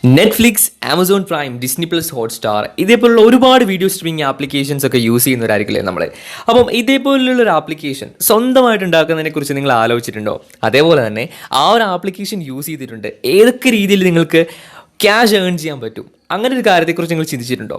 Netflix, Amazon prime, Disney plus, Hotstar ഇതേപോലുള്ള ഒരുപാട് video streaming applications ഒക്കെ യൂസ് ചെയ്യുന്നവരായിരിക്കില്ലേ നമ്മൾ. അപ്പം ഇതേപോലുള്ള ഒരു ആപ്ലിക്കേഷൻ സ്വന്തമായിട്ട് ഉണ്ടാക്കുന്നതിനെ കുറിച്ച് നിങ്ങൾ ആലോചിച്ചിട്ടുണ്ടോ? അതേപോലെ തന്നെ ആ ഒരു ആപ്ലിക്കേഷൻ യൂസ് ചെയ്തിട്ടുണ്ട് ഏതൊക്കെ രീതിയിൽ നിങ്ങൾക്ക് ക്യാഷ് ഏൺ ചെയ്യാൻ പറ്റും, അങ്ങനെ ഒരു കാര്യത്തെക്കുറിച്ച് നിങ്ങൾ ചിന്തിച്ചിട്ടുണ്ടോ?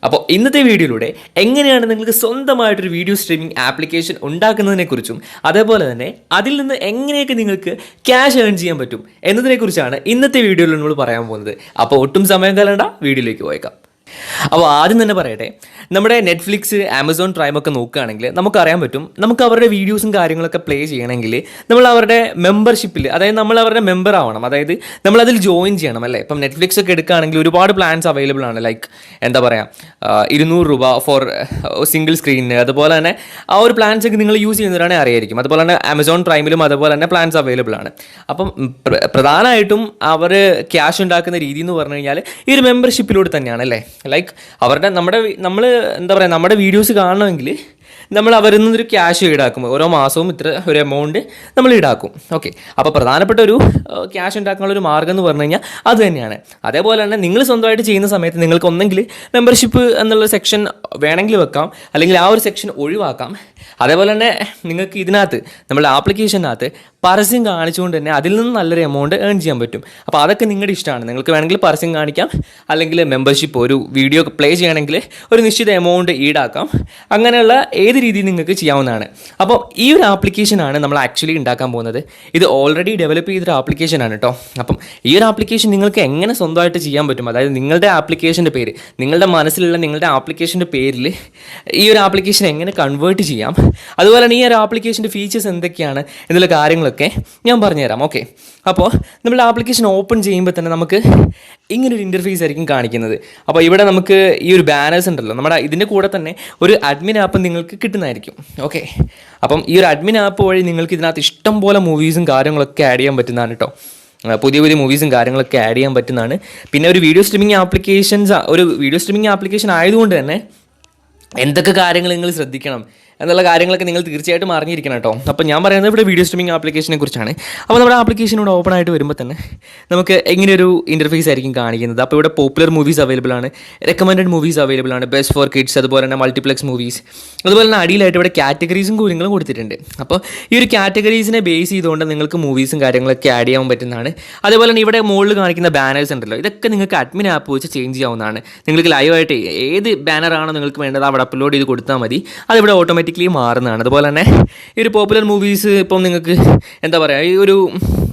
അപ്പോൾ ഇന്നത്തെ വീഡിയോയിലൂടെ എങ്ങനെയാണ് നിങ്ങൾക്ക് സ്വന്തമായിട്ടൊരു വീഡിയോ സ്ട്രീമിംഗ് ആപ്ലിക്കേഷൻ ഉണ്ടാക്കുന്നതിനെക്കുറിച്ചും അതേപോലെ തന്നെ അതിൽ നിന്ന് എങ്ങനെയൊക്കെ നിങ്ങൾക്ക് ക്യാഷ് ഏൺ ചെയ്യാൻ പറ്റും എന്നതിനെക്കുറിച്ചാണ് ഇന്നത്തെ വീഡിയോയിൽ നമ്മൾ പറയാൻ പോകുന്നത്. അപ്പോൾ ഒട്ടും സമയം കളയണ്ട, വീഡിയോയിലേക്ക് പോയേക്കാം. അപ്പോൾ ആദ്യം തന്നെ പറയട്ടെ, നമ്മുടെ നെറ്റ്ഫ്ലിക്സ്, ആമസോൺ പ്രൈം ഒക്കെ നോക്കുകയാണെങ്കിൽ നമുക്കറിയാൻ പറ്റും, നമുക്ക് അവരുടെ വീഡിയോസും കാര്യങ്ങളൊക്കെ പ്ലേ ചെയ്യണമെങ്കിൽ നമ്മൾ അവരുടെ മെമ്പർഷിപ്പിൽ, അതായത് നമ്മൾ അവരുടെ മെമ്പർ ആവണം, അതായത് നമ്മൾ അതിൽ ജോയിൻ ചെയ്യണം അല്ലേ. ഇപ്പം നെറ്റ്ഫ്ലിക്സ് ഒക്കെ എടുക്കുകയാണെങ്കിൽ ഒരുപാട് പ്ലാൻസ് അവൈലബിൾ ആണ്. ലൈക്ക് എന്താ പറയുക, 200 രൂപ ഫോർ സിംഗിൾ സ്ക്രീനിന്, അതുപോലെ തന്നെ ആ ഒരു പ്ലാൻസ് ഒക്കെ നിങ്ങൾ യൂസ് ചെയ്യുന്നവരാണെങ്കിൽ അറിയായിരിക്കും. അതുപോലെ തന്നെ ആമസോൺ പ്രൈമിലും അതുപോലെ തന്നെ പ്ലാൻസ് അവൈലബിൾ ആണ്. അപ്പം പ്രധാനമായിട്ടും അവർ ക്യാഷ് ഉണ്ടാക്കുന്ന രീതി എന്ന് പറഞ്ഞു കഴിഞ്ഞാൽ ഈ ഒരു മെമ്പർഷിപ്പിലൂടെ തന്നെയാണ് അല്ലേ. ലൈക്ക് അവരുടെ നമ്മൾ എന്താ പറയുക, നമ്മുടെ വീഡിയോസ് കാണണമെങ്കിൽ നമ്മൾ അവരിൽ നിന്നൊരു ക്യാഷ് ഈടാക്കും. ഓരോ മാസവും ഇത്ര ഒരു എമൗണ്ട് നമ്മൾ ഈടാക്കും. ഓക്കെ, അപ്പോൾ പ്രധാനപ്പെട്ട ഒരു ക്യാഷ് ഉണ്ടാക്കാനുള്ള ഒരു മാർഗ്ഗം എന്ന് പറഞ്ഞു കഴിഞ്ഞാൽ അത് തന്നെയാണ്. അതേപോലെ തന്നെ നിങ്ങൾ സ്വന്തമായിട്ട് ചെയ്യുന്ന സമയത്ത് നിങ്ങൾക്ക് ഒന്നെങ്കിൽ മെമ്പർഷിപ്പ് എന്നുള്ള സെക്ഷൻ വേണമെങ്കിൽ വെക്കാം, അല്ലെങ്കിൽ ആ ഒരു സെക്ഷൻ ഒഴിവാക്കാം. അതേപോലെ തന്നെ നിങ്ങൾക്ക് ഇതിനകത്ത് നമ്മുടെ ആപ്ലിക്കേഷനകത്ത് പരസ്യം കാണിച്ചുകൊണ്ട് തന്നെ അതിൽ നിന്ന് നല്ലൊരു എമൗണ്ട് ഏൺ ചെയ്യാൻ പറ്റും. അപ്പോൾ അതൊക്കെ നിങ്ങളുടെ ഇഷ്ടമാണ്. നിങ്ങൾക്ക് വേണമെങ്കിൽ പരസ്യം കാണിക്കാം, അല്ലെങ്കിൽ മെമ്പർഷിപ്പ് ഒരു വീഡിയോ പ്ലേ ചെയ്യണമെങ്കിൽ ഒരു നിശ്ചിത എമൗണ്ട് ഈടാക്കാം. അങ്ങനെയുള്ള ഏത് രീതിയിൽ നിങ്ങൾക്ക് ചെയ്യാവുന്നതാണ്. അപ്പോൾ ഈ ഒരു ആപ്ലിക്കേഷനാണ് നമ്മൾ ആക്ച്വലി ഉണ്ടാക്കാൻ പോകുന്നത്. ഇത് ഓൾറെഡി ഡെവലപ്പ് ചെയ്തൊരു ആപ്ലിക്കേഷനാണ് കേട്ടോ. അപ്പം ഈ ഒരു ആപ്ലിക്കേഷൻ നിങ്ങൾക്ക് എങ്ങനെ സ്വന്തമായിട്ട് ചെയ്യാൻ പറ്റും, അതായത് നിങ്ങളുടെ ആപ്ലിക്കേഷൻ്റെ പേര്, നിങ്ങളുടെ മനസ്സിലുള്ള നിങ്ങളുടെ ആപ്ലിക്കേഷൻ്റെ പേരിൽ ഈ ഒരു ആപ്ലിക്കേഷൻ എങ്ങനെ കൺവേർട്ട് ചെയ്യാം, അതുപോലെ തന്നെ ഈ ഒരു ആപ്ലിക്കേഷൻ്റെ ഫീച്ചേഴ്സ് എന്തൊക്കെയാണ് എന്നുള്ള കാര്യങ്ങളൊക്കെ ഞാൻ പറഞ്ഞുതരാം. ഓക്കെ, അപ്പോൾ നമ്മൾ ആപ്ലിക്കേഷൻ ഓപ്പൺ ചെയ്യുമ്പോൾ തന്നെ നമുക്ക് ഇങ്ങനൊരു ഇൻ്റർഫേസ് ആയിരിക്കും കാണിക്കുന്നത്. അപ്പോൾ ഇവിടെ നമുക്ക് ഈ ഒരു ബാനേഴ്സ് ഉണ്ടല്ലോ, നമ്മുടെ ഇതിൻ്റെ കൂടെ തന്നെ ഒരു അഡ്മിൻ ആപ്പ് നിങ്ങൾക്ക് കിട്ടുന്നതായിരിക്കും. ഓക്കെ, അപ്പം ഈ ഒരു അഡ്മിൻ ആപ്പ് വഴി നിങ്ങൾക്ക് ഇതിനകത്ത് ഇഷ്ടം പോലെ മൂവീസും കാര്യങ്ങളൊക്കെ ആഡ് ചെയ്യാൻ പറ്റുന്നതാണ് കേട്ടോ. പുതിയ പുതിയ മൂവീസും കാര്യങ്ങളൊക്കെ ആഡ് ചെയ്യാൻ പറ്റുന്നതാണ്. പിന്നെ ഒരു വീഡിയോ സ്ട്രീമിംഗ് ആപ്ലിക്കേഷൻ ആയതുകൊണ്ട് തന്നെ എന്തൊക്കെ കാര്യങ്ങൾ നിങ്ങൾ ശ്രദ്ധിക്കണം എന്നുള്ള കാര്യങ്ങളൊക്കെ നിങ്ങൾ തീർച്ചയായിട്ടും അറിഞ്ഞിരിക്കണം കേട്ടോ. അപ്പോൾ ഞാൻ പറയുന്നത് ഇവിടെ വീഡിയോ സ്ട്രീമിംഗ് ആപ്ലിക്കേഷനെ കുറിച്ചാണ്. അപ്പോൾ നമ്മുടെ ആപ്ലിക്കേഷനോട് ഓപ്പൺ ആയിട്ട് വരുമ്പോൾ തന്നെ നമുക്ക് ഇങ്ങനെയൊരു ഇൻ്റർഫേസ് ആയിരിക്കും കാണിക്കുന്നത്. അപ്പോൾ ഇവിടെ പോപ്പുലർ മൂവീസ് അവൈലബിൾ ആണ്, റെക്കമെൻഡഡ് മൂവീസ് അവൈലബിൾ ആണ്, ബെസ്റ്റ് ഫോർ കിഡ്സ്, അതുപോലെ തന്നെ മൾട്ടിപ്ലെക്സ് മൂവീസ്, അതുപോലെ തന്നെ അടിയിലായിട്ട് ഇവിടെ കാറ്റഗറീസും കാര്യങ്ങളും കൊടുത്തിട്ടുണ്ട്. അപ്പോൾ ഈ ഒരു കാറ്റഗറീസിനെ ബേസ് ചെയ്തുകൊണ്ട് നിങ്ങൾക്ക് മൂവീസും കാര്യങ്ങളൊക്കെ ആഡ് ചെയ്യാൻ പറ്റുന്നതാണ്. അതേപോലെ തന്നെ ഇവിടെ മുകളിൽ കാണിക്കുന്ന ബാനേഴ്സ് ഉണ്ടല്ലോ, ഇതൊക്കെ നിങ്ങൾക്ക് അഡ്മിൻ ആപ്പ് വെച്ച് ചേഞ്ച് ചെയ്യാവുന്നതാണ്. നിങ്ങൾക്ക് ലൈവായിട്ട് ഏത് ബാനറാണോ നിങ്ങൾക്ക് വേണ്ടത് അവിടെ അപ്ലോഡ് ചെയ്ത് കൊടുത്താൽ മതി, അതിവിടെ ഓട്ടോമാറ്റിക്കലി മാറുന്നതാണ്. അതുപോലെ തന്നെ ഈ ഒരു പോപ്പുലർ മൂവീസ് ഇപ്പം നിങ്ങൾക്ക് എന്താ പറയുക, ഈ ഒരു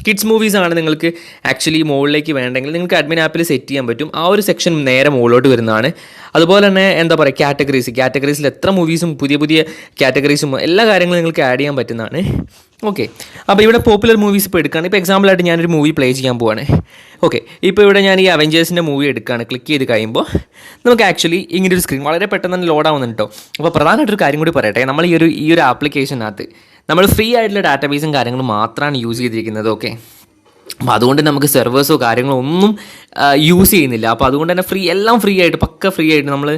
കിഡ്സ് മൂവീസാണ് നിങ്ങൾക്ക് ആക്ച്വലി മുകളിലേക്ക് വേണ്ടെങ്കിൽ നിങ്ങൾക്ക് അഡ്മിൻ ആപ്പിൽ സെറ്റ് ചെയ്യാൻ പറ്റും. ആ ഒരു സെക്ഷൻ നേരെ മുകളിലോട്ട് വരുന്നതാണ്. അതുപോലെ തന്നെ എന്താ പറയുക, കാറ്റഗറീസിൽ എത്ര മൂവീസും പുതിയ പുതിയ കാറ്റഗറീസും എല്ലാ കാര്യങ്ങളും നിങ്ങൾക്ക് ആഡ് ചെയ്യാൻ പറ്റുന്നതാണ്. ഓക്കെ, അപ്പോൾ ഇവിടെ പോപ്പുലർ മൂവീസ് ഇപ്പോൾ എടുക്കുകയാണ്. ഇപ്പോൾ എക്സാമ്പിളായിട്ട് ഞാനൊരു മൂവി പ്ലേ ചെയ്യാൻ പോവാണ്. ഓക്കെ, ഇപ്പോൾ ഇവിടെ ഞാൻ ഈ അവെഞ്ചേഴ്സിൻ്റെ മൂവി എടുക്കുകയാണ്. ക്ലിക്ക് ചെയ്ത് കഴിയുമ്പോൾ നമുക്ക് ആക്ച്വലി ഇങ്ങനൊരു സ്ക്രീൻ വളരെ പെട്ടെന്ന് തന്നെ ലോഡ് ആവുന്നുണ്ട് കേട്ടോ. അപ്പോൾ പ്രധാനമായിട്ടൊരു കാര്യം കൂടി പറയട്ടെ, നമ്മൾ ഈ ഒരു ആപ്ലിക്കേഷനകത്ത് നമ്മൾ ഫ്രീ ആയിട്ടുള്ള ഡാറ്റാബേസും കാര്യങ്ങളും മാത്രമാണ് യൂസ് ചെയ്തിരിക്കുന്നത്. ഓക്കെ, അപ്പോൾ അതുകൊണ്ട് നമുക്ക് സെർവേഴ്സോ കാര്യങ്ങളോ ഒന്നും യൂസ് ചെയ്യുന്നില്ല. അപ്പോൾ അതുകൊണ്ട് തന്നെ എല്ലാം ഫ്രീ ആയിട്ട്, പക്ക ഫ്രീ ആയിട്ട് നമ്മൾ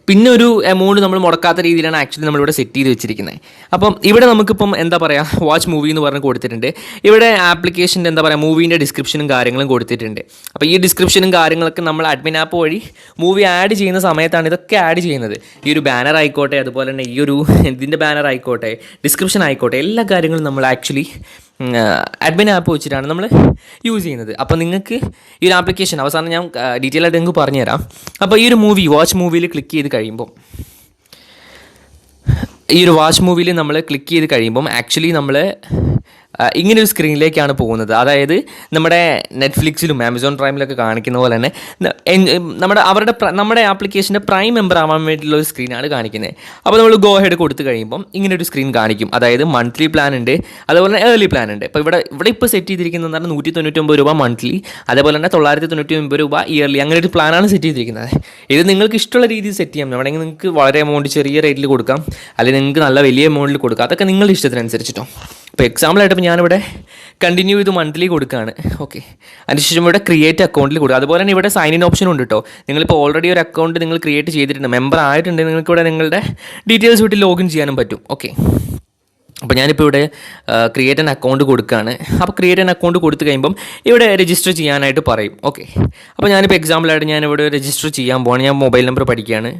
പിന്നെ ഒരു എമൗണ്ട് നമ്മൾ മുടക്കാത്ത രീതിയിലാണ് ആക്ച്വലി നമ്മളിവിടെ സെറ്റ് ചെയ്ത് വെച്ചിരിക്കുന്നത്. അപ്പം ഇവിടെ നമുക്കിപ്പം എന്താ പറയുക, വാച്ച് മൂവി എന്ന് പറഞ്ഞ് കൊടുത്തിട്ടുണ്ട്. ഇവിടെ ആപ്ലിക്കേഷൻ്റെ എന്താ പറയുക, മൂവീൻ്റെ ഡിസ്ക്രിപ്ഷനും കാര്യങ്ങളും കൊടുത്തിട്ടുണ്ട്. അപ്പോൾ ഈ ഡിസ്ക്രിപ്ഷനും കാര്യങ്ങളൊക്കെ നമ്മൾ അഡ്മിൻ ആപ്പ് വഴി മൂവി ആഡ് ചെയ്യുന്ന സമയത്താണ് ഇതൊക്കെ ആഡ് ചെയ്യുന്നത്. ഈ ഒരു ബാനർ ആയിക്കോട്ടെ, അതുപോലെ തന്നെ ഈ ഒരു ഇതിൻ്റെ ബാനർ ആയിക്കോട്ടെ, ഡിസ്ക്രിപ്ഷൻ ആയിക്കോട്ടെ, എല്ലാ കാര്യങ്ങളും നമ്മൾ ആക്ച്വലി അഡ്മിൻ ആപ്പ് വെച്ചിട്ടാണ് നമ്മൾ യൂസ് ചെയ്യുന്നത്. അപ്പോൾ നിങ്ങൾക്ക് ഈ ഒരു ആപ്ലിക്കേഷൻ അവസാനം ഞാൻ ഡീറ്റെയിൽ ആയിട്ട് നിങ്ങൾക്ക് പറഞ്ഞുതരാം. അപ്പോൾ ഈ ഒരു വാച്ച് മൂവിയിൽ ക്ലിക്ക് ചെയ്ത് കഴിയുമ്പോൾ, ഈ ഒരു വാച്ച് മൂവിയിൽ നമ്മൾ ക്ലിക്ക് ചെയ്ത് കഴിയുമ്പം ആക്ച്വലി നമ്മൾ ഇങ്ങനൊരു സ്ക്രീനിലേക്കാണ് പോകുന്നത്. അതായത് നമ്മുടെ നെറ്റ്ഫ്ലിക്സിലും ആമസോൺ പ്രൈമിലൊക്കെ കാണിക്കുന്ന പോലെ തന്നെ നമ്മുടെ ആപ്ലിക്കേഷൻ്റെ പ്രൈം മെമ്പർ ആവാൻ വേണ്ടിയിട്ടുള്ള ഒരു സ്ക്രീനാണ് കാണിക്കുന്നത്. അപ്പോൾ നമ്മൾ ഗോ ഹെഡ് കൊടുത്തു കഴിയുമ്പം ഇങ്ങനൊരു സ്ക്രീൻ കാണിക്കും. അതായത് മന്ത്ലി പ്ലാൻ ഉണ്ട്, അതുപോലെ തന്നെ ഏർലി പ്ലാൻ ഉണ്ട്. അപ്പോൾ ഇവിടെ ഇപ്പോൾ സെറ്റ് ചെയ്തിരിക്കുന്നതാണ് 199 രൂപ മന്ത്ലി, അതേപോലെ തന്നെ 999 രൂപ ഇയർലി. അങ്ങനെ ഒരു പ്ലാനാണ് സെറ്റ് ചെയ്തിരിക്കുന്നത്. ഇത് നിങ്ങൾക്ക് ഇഷ്ടമുള്ള രീതിയിൽ സെറ്റ് ചെയ്യാം. വേണമെങ്കിൽ നിങ്ങൾക്ക് വളരെ എമൗണ്ട് ചെറിയ റേറ്റിൽ കൊടുക്കാം, അല്ലെങ്കിൽ നിങ്ങൾക്ക് നല്ല വലിയ എമൗണ്ടിൽ കൊടുക്കാം. അതൊക്കെ നിങ്ങളുടെ ഇഷ്ടത്തിനനുസരിച്ചിട്ടോ. ഇപ്പോൾ എക്സാമ്പിളായിട്ട് ഇപ്പോൾ ഞാനിവിടെ കണ്ടിന്യൂ ചെയ്ത് മന്ത്ലി കൊടുക്കുകയാണ്. ഓക്കെ, അതിനുശേഷം ഇവിടെ ക്രിയേറ്റ് അക്കൗണ്ടിൽ കൊടുക്കുക. അതുപോലെ തന്നെ ഇവിടെ സൈൻ ഇൻ ഓപ്ഷൻ ഉണ്ട് കേട്ടോ. നിങ്ങളിപ്പോൾ ഓൾറെഡി ഒരു അക്കൗണ്ട് നിങ്ങൾ ക്രിയേറ്റ് ചെയ്തിട്ടുണ്ട്, മെമ്പർ ആയിട്ടുണ്ട്, നിങ്ങൾക്ക് ഇവിടെ നിങ്ങളുടെ ഡീറ്റെയിൽസ് വിട്ട് ലോഗിൻ ചെയ്യാനും പറ്റും. ഓക്കെ, അപ്പോൾ ഞാനിപ്പോൾ ഇവിടെ ക്രിയേറ്റ് ആൻ അക്കൗണ്ട് കൊടുക്കുകയാണ്. അപ്പോൾ ക്രിയേറ്റ് ആൻ അക്കൗണ്ട് കൊടുത്തു കഴിയുമ്പം ഇവിടെ രജിസ്റ്റർ ചെയ്യാനായിട്ട് പറയും. ഓക്കെ, അപ്പോൾ ഞാനിപ്പോൾ എക്സാമ്പിളായിട്ട് ഞാനിവിടെ രജിസ്റ്റർ ചെയ്യാൻ പോവാണ്. ഞാൻ മൊബൈൽ നമ്പർ പഠിക്കുകയാണ്.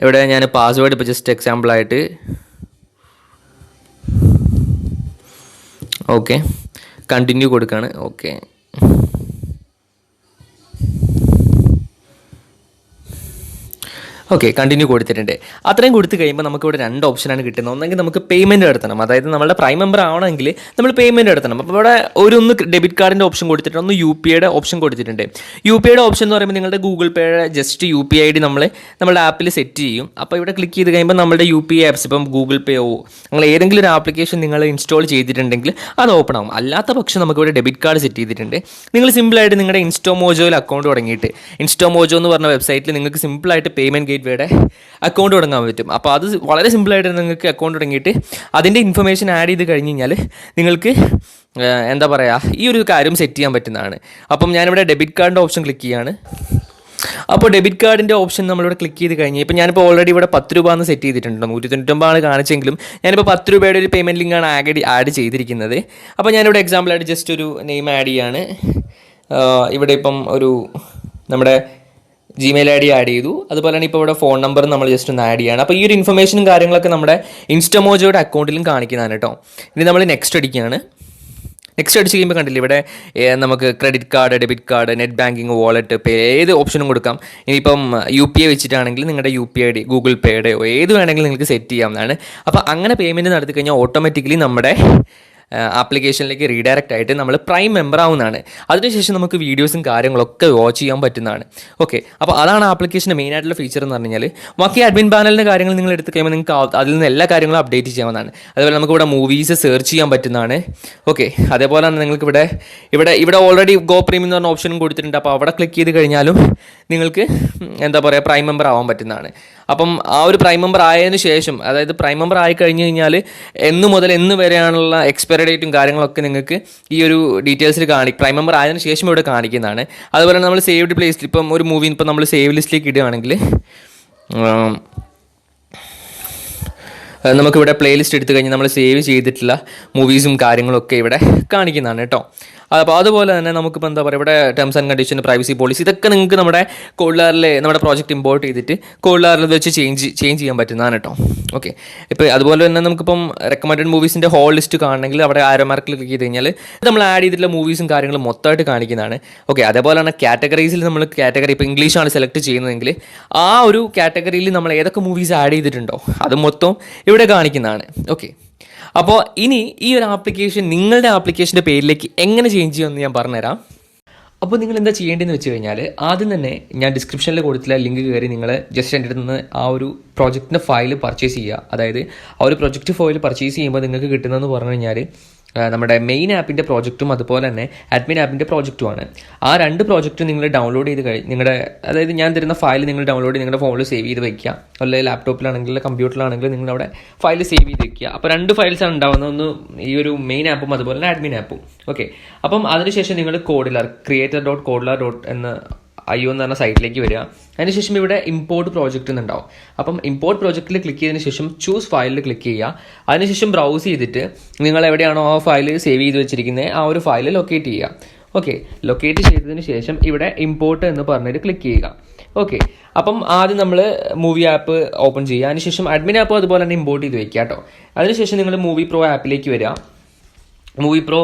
ഇവിടെ ഞാൻ പാസ്വേഡ് ഇപ്പോൾ ജസ്റ്റ് എക്സാമ്പിളായിട്ട് ഓക്കെ കണ്ടിന്യൂ കൊടുക്കുകയാണ്. ഓക്കെ, ഓക്കെ കണ്ടിന്യൂ കൊടുത്തിട്ടുണ്ട്. അത്രയും കൊടുത്തു കഴിയുമ്പോൾ നമുക്കിവിടെ 2 ഓപ്ഷനാണ് കിട്ടുന്നത്. ഒന്നെങ്കിൽ നമുക്ക് പേയ്മെൻറ്റ് നടത്തണം, അതായത് നമ്മുടെ പ്രൈം മെമ്പർ ആവണമെങ്കിൽ നമ്മൾ പേയ്മെൻറ്റ് നടത്തണം. അപ്പോൾ ഇവിടെ ഒന്ന് ഡെബിറ്റ് കാർഡിൻ്റെ ഓപ്ഷൻ കൊടുത്തിട്ടുണ്ട്, ഒന്ന് UPIയുടെ ഓപ്ഷൻ കൊടുത്തിട്ടുണ്ട്. UPIയുടെ ഓപ്ഷൻ എന്ന് പറയുമ്പോൾ നിങ്ങളുടെ ഗൂഗിൾ പേയുടെ ജസ്റ്റ് UPI ID നമ്മുടെ ആപ്പിൽ സെറ്റ് ചെയ്യും. അപ്പോൾ ഇവിടെ ക്ലിക്ക് ചെയ്ത് കഴിയുമ്പോൾ നമ്മുടെ UPI ആപ്സ് ഇപ്പം ഗൂഗിൾ പേയോ നിങ്ങൾ ഏതെങ്കിലും ഒരു ആപ്ലിക്കേഷൻ നിങ്ങൾ ഇൻസ്റ്റാൾ ചെയ്തിട്ടുണ്ടെങ്കിൽ അത് ഓപ്പൺ ആവും. അല്ലാത്ത പക്ഷം നമുക്കിവിടെ ഡെബിറ്റ് കാർഡ് സെറ്റ് ചെയ്തിട്ടുണ്ട്. നിങ്ങൾ സിമ്പിളായിട്ട് നിങ്ങളുടെ ഇൻസ്റ്റോമോജോയിൽ അക്കൗണ്ട് തുടങ്ങിയിട്ട് ഇൻസ്റ്റോമോജോ എന്ന് പറഞ്ഞ വെബ്സൈറ്റിൽ നിങ്ങൾക്ക് സിമ്പിളായിട്ട് പേയ്മെൻറ്റ് ഗേറ്റ്വേയുടെ അക്കൗണ്ട് തുടങ്ങാൻ പറ്റും. അപ്പോൾ അത് വളരെ സിമ്പിളായിട്ട് നിങ്ങൾക്ക് അക്കൗണ്ട് തുടങ്ങിയിട്ട് അതിൻ്റെ ഇൻഫർമേഷൻ ആഡ് ചെയ്ത് കഴിഞ്ഞ് കഴിഞ്ഞാൽ നിങ്ങൾക്ക് എന്താ പറയുക ഈ ഒരു കാര്യം സെറ്റ് ചെയ്യാൻ പറ്റുന്നതാണ്. അപ്പം ഞാനിവിടെ ഡെബിറ്റ് കാർഡിൻ്റെ ഓപ്ഷൻ ക്ലിക്ക് ചെയ്യാണ്. അപ്പോൾ ഡെബിറ്റ് കാർഡിൻ്റെ ഓപ്ഷൻ നമ്മളിവിടെ ക്ലിക്ക് ചെയ്ത് കഴിഞ്ഞ് ഇപ്പോൾ ഞാനിപ്പോൾ ഓൾറെഡി ഇവിടെ 10 രൂപ എന്ന് സെറ്റ് ചെയ്തിട്ടുണ്ട്. 199 കാണിച്ചെങ്കിലും ഞാനിപ്പോൾ 10 രൂപയുടെ ഒരു പേയ്മെൻറ്റ് ലിങ്കാണ് ആഡ് ചെയ്തിരിക്കുന്നത്. അപ്പോൾ ഞാനിവിടെ എക്സാമ്പിളായിട്ട് ജസ്റ്റ് ഒരു നെയിം ആഡ് ചെയ്യാണ്. ഇവിടെ ഇപ്പം ഒരു നമ്മുടെ Gmail ID ആഡ് ചെയ്തു. അതുപോലെ തന്നെ ഇപ്പോൾ ഇവിടെ ഫോൺ നമ്പർ നമ്മൾ ജസ്റ്റ് ഒന്ന് ആഡ് ചെയ്യാണ്. അപ്പോൾ ഈ ഒരു ഇൻഫർമേഷനും കാര്യങ്ങളൊക്കെ നമ്മുടെ ഇൻസ്റ്റമോജോയുടെ അക്കൗണ്ടിലും കാണിക്കുന്നതാണ് കേട്ടോ. ഇനി നമ്മൾ നെക്സ്റ്റ് അടിക്കുകയാണ്. നെക്സ്റ്റ് അടിച്ച് കഴിയുമ്പോൾ കണ്ടില്ല ഇവിടെ നമുക്ക് credit card, debit card, net banking, wallet, pay ഏത് ഓപ്ഷനും കൊടുക്കാം. ഇനിയിപ്പം UPI വെച്ചിട്ടാണെങ്കിൽ നിങ്ങളുടെ UPI ID ഗൂഗിൾ പേയുടെയോ ഏത് വേണമെങ്കിലും നിങ്ങൾക്ക് സെറ്റ് ചെയ്യാവുന്നതാണ്. അപ്പോൾ അങ്ങനെ പേയ്മെൻറ്റ് നടത്തി കഴിഞ്ഞാൽ ഓട്ടോമാറ്റിക്കലി നമ്മുടെ ആപ്ലിക്കേഷനിലേക്ക് റീഡയറക്റ്റ് ആയിട്ട് നമ്മൾ പ്രൈം മെമ്പർ ആവുന്നതാണ്. അതിനുശേഷം നമുക്ക് വീഡിയോസും കാര്യങ്ങളൊക്കെ വാച്ച് ചെയ്യാൻ പറ്റുന്നതാണ്. ഓക്കെ, അപ്പോൾ അതാണ് ആപ്ലിക്കേഷൻ്റെ മെയിൻ ആയിട്ടുള്ള ഫീച്ചർ എന്ന് പറഞ്ഞു കഴിഞ്ഞാൽ. ബാക്കി അഡ്മിൻ പാനലിൻ്റെ കാര്യങ്ങൾ നിങ്ങൾ എടുത്ത് കഴിയുമ്പോൾ നിങ്ങൾക്ക് അതിൽ നിന്ന് എല്ലാ കാര്യങ്ങളും അപ്ഡേറ്റ് ചെയ്യാവുന്നതാണ്. അതുപോലെ നമുക്ക് ഇവിടെ മൂവീസ് സെർച്ച് ചെയ്യാൻ പറ്റുന്നതാണ്. ഓക്കെ, അതേപോലെ തന്നെ നിങ്ങൾക്ക് ഇവിടെ ഓൾറെഡി ഗോ പ്രീമിയം എന്ന് പറഞ്ഞ ഓപ്ഷനും കൊടുത്തിട്ടുണ്ട്. അപ്പോൾ അവിടെ ക്ലിക്ക് ചെയ്ത് കഴിഞ്ഞാലും നിങ്ങൾക്ക് എന്താ പറയുക പ്രൈം മെമ്പർ ആവാൻ പറ്റുന്നതാണ്. അപ്പം ആ ഒരു പ്രൈം മെമ്പർ ആയതിനു ശേഷം, അതായത് പ്രൈം മെമ്പർ ആയി കഴിഞ്ഞ് കഴിഞ്ഞാൽ എന്ന് മുതൽ എന്ന് വരെയാണുള്ള എക്സ്പയറി ഡേറ്റും കാര്യങ്ങളൊക്കെ നിങ്ങൾക്ക് ഈ ഒരു ഡീറ്റെയിൽസിൽ പ്രൈം മെമ്പർ ആയതിനു ശേഷം ഇവിടെ കാണിക്കുന്നതാണ്. അതുപോലെ നമ്മൾ സേവ്ഡ് പ്ലേസിൽ ഇപ്പം ഒരു മൂവി ഇപ്പം നമ്മൾ സേവ് ലിസ്റ്റിലേക്ക് ഇടുകയാണെങ്കിൽ നമുക്കിവിടെ പ്ലേലിസ്റ്റ് എടുത്തു കഴിഞ്ഞാൽ നമ്മൾ സേവ് ചെയ്തിട്ടുള്ള മൂവീസും കാര്യങ്ങളൊക്കെ ഇവിടെ കാണിക്കുന്നതാണ് കേട്ടോ. അപ്പോൾ അതുപോലെ തന്നെ നമുക്കിപ്പോൾ എന്താ പറയുക ഇവിടെ terms and condition, privacy policy ഇതൊക്കെ നിങ്ങൾക്ക് നമ്മുടെ കോഡ്ലാറിൽ നമ്മുടെ പ്രോജക്റ്റ് ഇമ്പോർട്ട് ചെയ്തിട്ട് കോഡ്ലാറിൽ വെച്ച് ചേഞ്ച് ചെയ്യാൻ പറ്റുന്നതാണ് കേട്ടോ. ഓക്കെ, ഇപ്പോൾ അതുപോലെ തന്നെ നമുക്കിപ്പം റെക്കമെൻഡഡ് മൂവീസിൻ്റെ ഹോൾ ലിസ്റ്റ് കാണണമെങ്കിൽ അവിടെ ആരോ മാർക്കിൽ ക്ലിക്ക് ചെയ്ത് കഴിഞ്ഞാൽ നമ്മൾ ആഡ് ചെയ്തിട്ടുള്ള മൂവീസും കാര്യങ്ങളും മൊത്തമായിട്ട് കാണിക്കുന്നതാണ്. ഓക്കെ, അതേപോലെ തന്നെ കാറ്റഗറീസിൽ നമ്മൾ കാറ്റഗറി ഇപ്പോൾ ഇംഗ്ലീഷാണ് സെലക്ട് ചെയ്യുന്നതെങ്കിൽ ആ ഒരു കാറ്റഗറിയിൽ നമ്മൾ ഏതൊക്കെ മൂവീസ് ആഡ് ചെയ്തിട്ടുണ്ടോ അത് മൊത്തം ഇവിടെ കാണിക്കുന്നതാണ്. ഓക്കെ, അപ്പോൾ ഇനി ഈ ഒരു ആപ്ലിക്കേഷൻ നിങ്ങളുടെ ആപ്ലിക്കേഷൻ്റെ പേരിലേക്ക് എങ്ങനെ ചേഞ്ച് ചെയ്യുമെന്ന് ഞാൻ പറഞ്ഞുതരാം. അപ്പോൾ നിങ്ങൾ എന്താ ചെയ്യേണ്ടതെന്ന് വെച്ച് കഴിഞ്ഞാൽ ആദ്യം തന്നെ ഞാൻ ഡിസ്ക്രിപ്ഷനിൽ കൊടുത്തില്ല ലിങ്ക് കയറി നിങ്ങൾ ജസ്റ്റ് എൻ്റെ അടുത്ത് നിന്ന് ആ ഒരു പ്രോജക്റ്റിൻ്റെ ഫയൽ പർച്ചേസ് ചെയ്യുക. അതായത് ആ ഒരു പ്രൊജക്റ്റ് ഫയൽ പർച്ചേസ് ചെയ്യുമ്പോൾ നിങ്ങൾക്ക് കിട്ടുന്നതെന്ന് പറഞ്ഞു കഴിഞ്ഞാൽ നമ്മുടെ മെയിൻ ആപ്പിൻ്റെ പ്രോജക്റ്റും അതുപോലെ തന്നെ അഡ്മിൻ ആപ്പിൻ്റെ പ്രോജക്റ്റുമാണ്. ആ 2 പ്രോജക്റ്റും നിങ്ങൾ ഡൗൺലോഡ് ചെയ്ത് നിങ്ങളുടെ അതായത് ഞാൻ തരുന്ന ഫയൽ നിങ്ങൾ ഡൗൺലോഡ് ചെയ്ത് നിങ്ങളുടെ ഫോണിൽ സേവ് ചെയ്ത് വയ്ക്കുക. അല്ലെങ്കിൽ ലാപ്ടോപ്പിലാണെങ്കിൽ കമ്പ്യൂട്ടറിലാണെങ്കിൽ നിങ്ങളവിടെ ഫയൽ സേവ് ചെയ്ത് വയ്ക്കുക. അപ്പോൾ 2 ഫയൽസാണ് ഉണ്ടാകുന്നത്, ഒന്ന് ഈ ഒരു മെയിൻ ആപ്പും അതുപോലെ തന്നെ അഡ്മിൻ ആപ്പും. ഓക്കെ, അപ്പം അതിനുശേഷം നിങ്ങൾ creator.codlar എന്ന് IO എന്ന് പറഞ്ഞ സൈറ്റിലേക്ക് വരിക. അതിനുശേഷം ഇവിടെ ഇമ്പോർട്ട് പ്രോജക്റ്റ് എന്നുണ്ടാവും. അപ്പം ഇമ്പോർട്ട് പ്രോജക്റ്റിൽ ക്ലിക്ക് ചെയ്തതിന് ശേഷം ചൂസ് ഫയലിൽ ക്ലിക്ക് ചെയ്യുക. അതിനുശേഷം ബ്രൗസ് ചെയ്തിട്ട് നിങ്ങൾ എവിടെയാണോ ആ ഫയൽ സേവ് ചെയ്ത് വെച്ചിരിക്കുന്നത് ആ ഒരു ഫയൽ ലൊക്കേറ്റ് ചെയ്യുക. ഓക്കെ, ലൊക്കേറ്റ് ചെയ്തതിന് ശേഷം ഇവിടെ ഇമ്പോർട്ട് എന്ന് പറഞ്ഞിട്ട് ക്ലിക്ക് ചെയ്യുക. ഓക്കെ, അപ്പം ആദ്യം നമ്മൾ മൂവി ആപ്പ് ഓപ്പൺ ചെയ്യുക. അതിനുശേഷം അഡ്മിൻ ആപ്പ് അതുപോലെ തന്നെ ഇമ്പോർട്ട് ചെയ്ത് വെക്കുക കേട്ടോ. അതിനുശേഷം നിങ്ങൾ മൂവി പ്രോ ആപ്പിലേക്ക് വരിക. മൂവി പ്രോ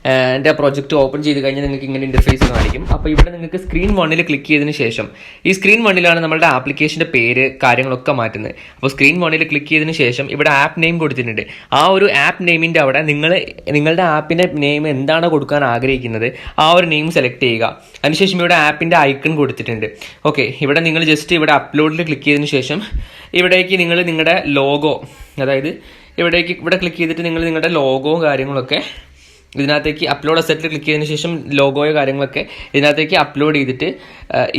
എൻ്റെ പ്രോജക്റ്റ് ഓപ്പൺ ചെയ്ത് കഴിഞ്ഞാൽ നിങ്ങൾക്ക് ഇങ്ങനെ ഇൻ്റർഫേസ് കാണിക്കും. അപ്പോൾ ഇവിടെ നിങ്ങൾക്ക് സ്ക്രീൻ 1 ക്ലിക്ക് ചെയ്തതിന് ശേഷം ഈ സ്ക്രീൻ 1 നമ്മുടെ ആപ്ലിക്കേഷൻ്റെ പേര് കാര്യങ്ങളൊക്കെ മാറ്റുന്നത്. അപ്പോൾ സ്ക്രീൻ 1 ക്ലിക്ക് ചെയ്തതിന് ശേഷം ഇവിടെ ആപ്പ് നെയിം കൊടുത്തിട്ടുണ്ട്. ആ ഒരു ആപ്പ് നെയിമിൻ്റെ അവിടെ നിങ്ങളുടെ ആപ്പിൻ്റെ നെയിം എന്താണ് കൊടുക്കാൻ ആഗ്രഹിക്കുന്നത് ആ ഒരു നെയിം സെലക്ട് ചെയ്യുക. അതിനുശേഷം ഇവിടെ ആപ്പിൻ്റെ ഐക്കൺ കൊടുത്തിട്ടുണ്ട്. ഓക്കെ, ഇവിടെ നിങ്ങൾ ജസ്റ്റ് ഇവിടെ അപ്ലോഡിൽ ക്ലിക്ക് ചെയ്തതിന് ശേഷം ഇവിടേക്ക് നിങ്ങൾ നിങ്ങളുടെ ലോഗോ, അതായത് ഇവിടെ ക്ലിക്ക് ചെയ്തിട്ട് നിങ്ങൾ നിങ്ങളുടെ ലോഗോ കാര്യങ്ങളൊക്കെ ഇതിനകത്തേക്ക് അപ്ലോഡ് അസെറ്റിൽ ക്ലിക്ക് ചെയ്തതിന് ശേഷം ലോഗോയോ കാര്യങ്ങളൊക്കെ ഇതിനകത്തേക്ക് അപ്ലോഡ് ചെയ്തിട്ട്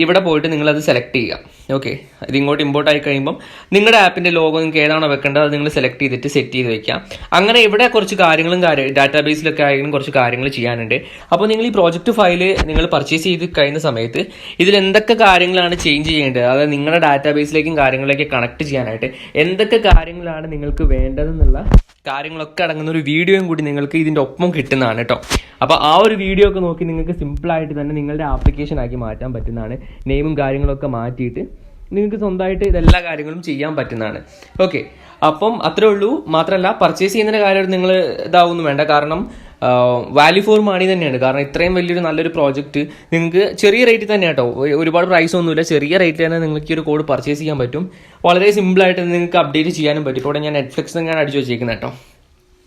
ഇവിടെ പോയിട്ട് നിങ്ങളത് സെലക്ട് ചെയ്യുക. ഓക്കെ, ഇത് ഇങ്ങോട്ട് ഇമ്പോർട്ട് ആയി കഴിയുമ്പം നിങ്ങളുടെ ആപ്പിൻ്റെ ലോഗോ നിങ്ങൾക്ക് ഏതാണോ വെക്കേണ്ടത് അത് നിങ്ങൾ സെലക്ട് ചെയ്തിട്ട് സെറ്റ് ചെയ്ത് വെക്കാം. അങ്ങനെ ഇവിടെ കുറച്ച് കാര്യങ്ങളും ഡാറ്റാബേസിലൊക്കെ ആയാലും കുറച്ച് കാര്യങ്ങൾ ചെയ്യാനുണ്ട്. അപ്പോൾ നിങ്ങൾ ഈ പ്രോജക്റ്റ് ഫയൽ നിങ്ങൾ പർച്ചേസ് ചെയ്ത് കഴിയുന്ന സമയത്ത് ഇതിൽ എന്തൊക്കെ കാര്യങ്ങളാണ് ചേഞ്ച് ചെയ്യേണ്ടത്, അതായത് നിങ്ങളുടെ ഡാറ്റാബേസിലേക്കും കാര്യങ്ങളിലേക്ക് കണക്ട് ചെയ്യാനായിട്ട് എന്തൊക്കെ കാര്യങ്ങളാണ് നിങ്ങൾക്ക് വേണ്ടതെന്നുള്ള കാര്യങ്ങളൊക്കെ അടങ്ങുന്ന ഒരു വീഡിയോയും കൂടി നിങ്ങൾക്ക് ഇതിൻ്റെ ഒപ്പം കിട്ടുന്നതാണ് കേട്ടോ. അപ്പോൾ ആ ഒരു വീഡിയോ ഒക്കെ നോക്കി നിങ്ങൾക്ക് സിമ്പിളായിട്ട് തന്നെ നിങ്ങളുടെ ആപ്ലിക്കേഷൻ ആക്കി മാറ്റാൻ പറ്റുന്നതാണ്. നെയിമും കാര്യങ്ങളൊക്കെ മാറ്റിയിട്ട് നിങ്ങൾക്ക് സ്വന്തമായിട്ട് ഇതെല്ലാ കാര്യങ്ങളും ചെയ്യാൻ പറ്റുന്നതാണ്. ഓക്കെ, അപ്പം അത്രേ ഉള്ളൂ. മാത്രമല്ല പർച്ചേസ് ചെയ്യുന്നതിൻ്റെ കാര്യം നിങ്ങൾ ഇതാവൊന്നും വേണ്ട, കാരണം വാല്യൂ ഫോർ മണി തന്നെയാണ്. കാരണം ഇത്രയും വലിയൊരു നല്ലൊരു പ്രോജക്റ്റ് നിങ്ങൾക്ക് ചെറിയ റേറ്റിൽ തന്നെ കേട്ടോ, ഒരുപാട് പ്രൈസ് ഒന്നുമില്ല, ചെറിയ റേറ്റിൽ തന്നെ നിങ്ങൾക്ക് ഈ ഒരു കോഡ് പർച്ചേസ് ചെയ്യാൻ പറ്റും. വളരെ സിമ്പിളായിട്ട് നിങ്ങൾക്ക് അപ്ഡേറ്റ് ചെയ്യാനും പറ്റും. ഇപ്പോൾ ഞാൻ നെറ്റ്ഫ്ലിക്സ് തന്നെയാണ് അടിച്ചു വെച്ചേക്കുന്നത് കേട്ടോ.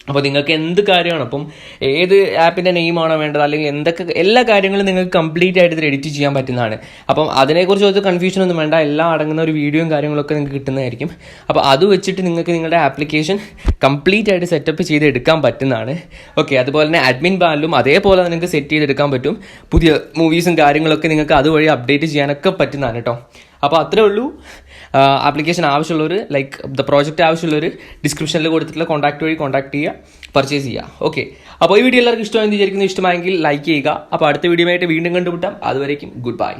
അപ്പോൾ നിങ്ങൾക്ക് എന്ത് കാര്യമാണ്, അപ്പം ഏത് ആപ്പിൻ്റെ നെയിമാണോ വേണ്ടത്, അല്ലെങ്കിൽ എന്തൊക്കെ എല്ലാ കാര്യങ്ങളും നിങ്ങൾക്ക് കംപ്ലീറ്റ് ആയിട്ട് ഇത് എഡിറ്റ് ചെയ്യാൻ പറ്റുന്നതാണ്. അപ്പം അതിനെക്കുറിച്ച് ഒരു കൺഫ്യൂഷൻ ഒന്നും വേണ്ട, എല്ലാം അടങ്ങുന്ന ഒരു വീഡിയോയും കാര്യങ്ങളൊക്കെ നിങ്ങൾക്ക് കിട്ടുന്നതായിരിക്കും. അപ്പോൾ അത് വെച്ചിട്ട് നിങ്ങൾക്ക് നിങ്ങളുടെ ആപ്ലിക്കേഷൻ കംപ്ലീറ്റ് ആയിട്ട് സെറ്റപ്പ് ചെയ്ത് എടുക്കാൻ പറ്റുന്നതാണ്. ഓക്കെ, അതുപോലെ തന്നെ അഡ്മിൻ പാനലും അതേപോലെ നിങ്ങൾക്ക് സെറ്റ് ചെയ്തെടുക്കാൻ പറ്റും. പുതിയ മൂവീസും കാര്യങ്ങളൊക്കെ നിങ്ങൾക്ക് അതുവഴി അപ്ഡേറ്റ് ചെയ്യാനൊക്കെ പറ്റുന്നതാണ് കേട്ടോ. അപ്പോൾ അത്രേ ഉള്ളൂ. ആപ്ലിക്കേഷൻ ആവശ്യമുള്ളവർ, ലൈക്ക് ദ പ്രോജക്റ്റ് ആവശ്യമുള്ളവർ ഡിസ്ക്രിപ്ഷനിൽ കൊടുത്തിട്ടുള്ള കോൺടാക്ട് വഴി കോൺടാക്ട് ചെയ്യുക, പർച്ചേസ് ചെയ്യുക. ഓക്കെ, അപ്പോൾ ഈ വീഡിയോ എല്ലാവർക്കും ഇഷ്ടമായെന്ന് വിചാരിക്കുന്നു. ഇഷ്ടമായെങ്കിൽ ലൈക്ക് ചെയ്യുക. അപ്പോൾ അടുത്ത വീഡിയോ ആയിട്ട് വീണ്ടും കണ്ടുമുട്ടാം. അതുവരേക്കും ഗുഡ് ബൈ.